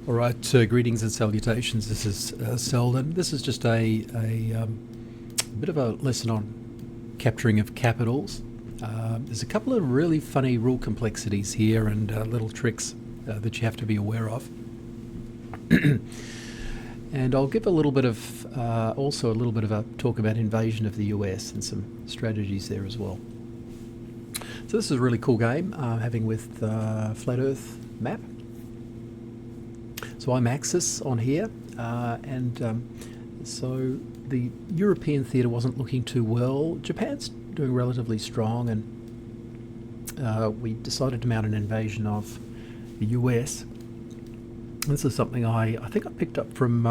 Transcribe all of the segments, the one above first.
All right, greetings and salutations. This is Seldon. This is just a bit of a lesson on capturing of capitals. There's a couple of really funny rule complexities here and little tricks that you have to be aware of. And I'll give a little bit of, also a little bit of a talk about invasion of the US and some strategies there as well. So this is a really cool game, having with Flat Earth map. So I'm Axis on here, so the European theatre wasn't looking too well. Japan's doing relatively strong, and we decided to mount an invasion of the US. This is something I think I picked up from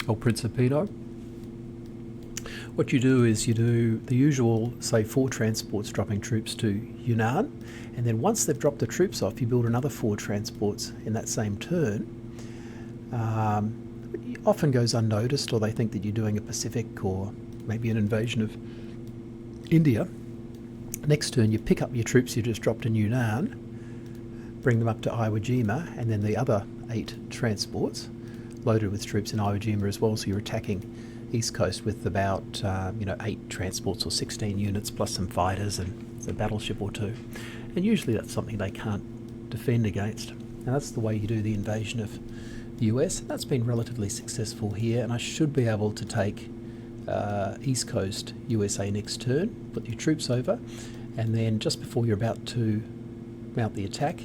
El Principito. What you do is you do the usual, say, 4 transports dropping troops to Yunnan, and then once they've dropped the troops off, you build another 4 transports in that same turn. It often goes unnoticed, or they think that you're doing a Pacific or maybe an invasion of India. Next turn, you pick up your troops you just dropped in Yunnan, bring them up to Iwo Jima, and then the other 8 transports loaded with troops in Iwo Jima as well, so you're attacking East Coast with about 8 transports or 16 units plus some fighters and a battleship or 2. And usually that's something they can't defend against. And that's the way you do the invasion of the US. That's been relatively successful here, and I should be able to take East Coast USA next turn, put your troops over, and then just before you're about to mount the attack,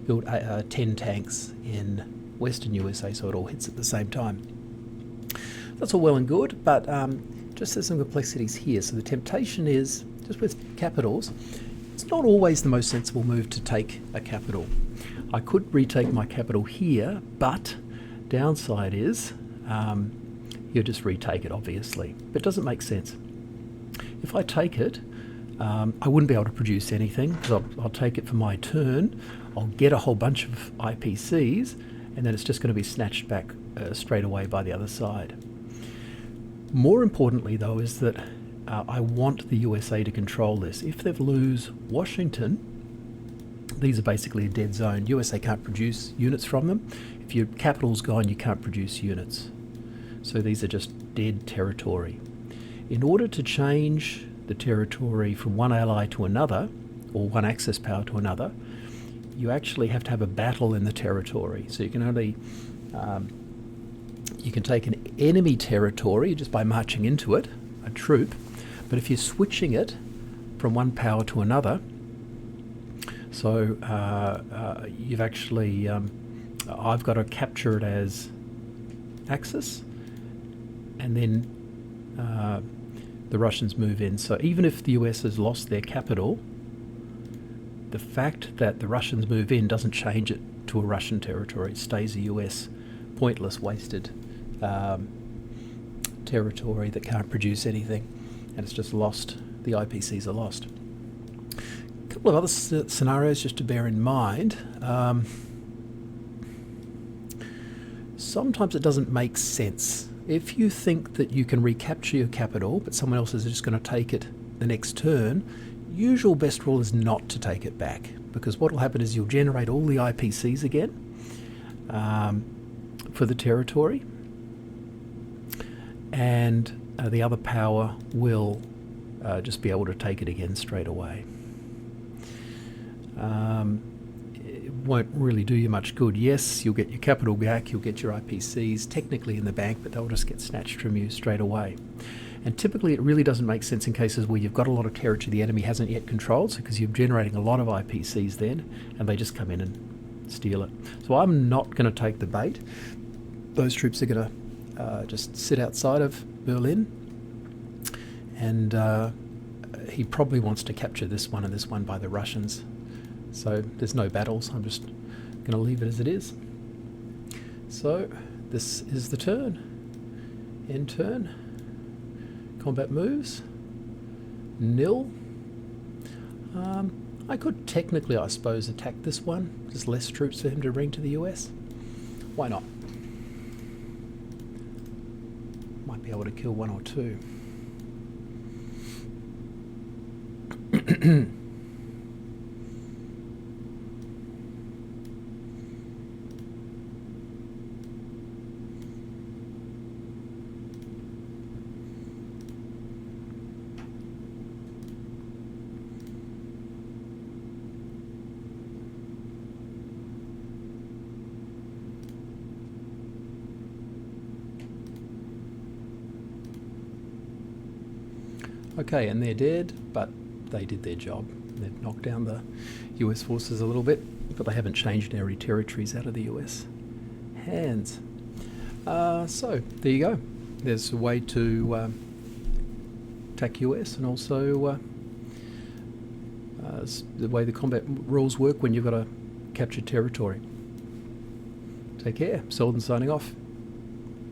build 10 tanks in Western USA so it all hits at the same time. That's all well and good, but just there's some complexities here. So the temptation is, just with capitals, it's not always the most sensible move to take a capital. I could retake my capital here, but downside is you just retake it, obviously, but it doesn't make sense. If I take it, I wouldn't be able to produce anything, because I'll take it for my turn, I'll get a whole bunch of IPCs, and then it's just going to be snatched back straight away by the other side. More importantly, though, is that I want the USA to control this. If they lose Washington, these are basically a dead zone. USA can't produce units from them. If your capital's gone, you can't produce units. So these are just dead territory. In order to change the territory from one ally to another, or one Axis power to another, you actually have to have a battle in the territory. So you can only you can take an enemy territory just by marching into it, a troop, but if you're switching it from one power to another, so you've actually, I've got to capture it as Axis, and then the Russians move in. So even if the US has lost their capital, the fact that the Russians move in doesn't change it to a Russian territory. It stays a US pointless, wasted territory that can't produce anything, and it's just lost. The IPCs are lost. A couple of other scenarios just to bear in mind. Sometimes it doesn't make sense. If you think that you can recapture your capital, but someone else is just going to take it the next turn, usual best rule is not to take it back, because what will happen is you'll generate all the IPCs again for the territory, and the other power will just be able to take it again straight away. It won't really do you much good. Yes, you'll get your capital back, you'll get your IPCs technically in the bank, but they'll just get snatched from you straight away. And typically it really doesn't make sense in cases where you've got a lot of territory the enemy hasn't yet controlled, so because you're generating a lot of IPCs then, and they just come in and steal it. So I'm not going to take the bait. Those troops are going to just sit outside of Berlin, and he probably wants to capture this one and this one by the Russians. So there's no battles. I'm just going to leave it as it is. So this is the turn. End turn. Combat moves. Nil. I could technically, I suppose, attack this one. Just less troops for him to bring to the US. Why not? Might be able to kill 1 or 2. Okay, and they're dead, but they did their job. They've knocked down the US forces a little bit, but they haven't changed any territories out of the US hands. So there you go. There's a way to attack US, and also the way the combat rules work when you've got to capture territory. Take care. Seldon signing off.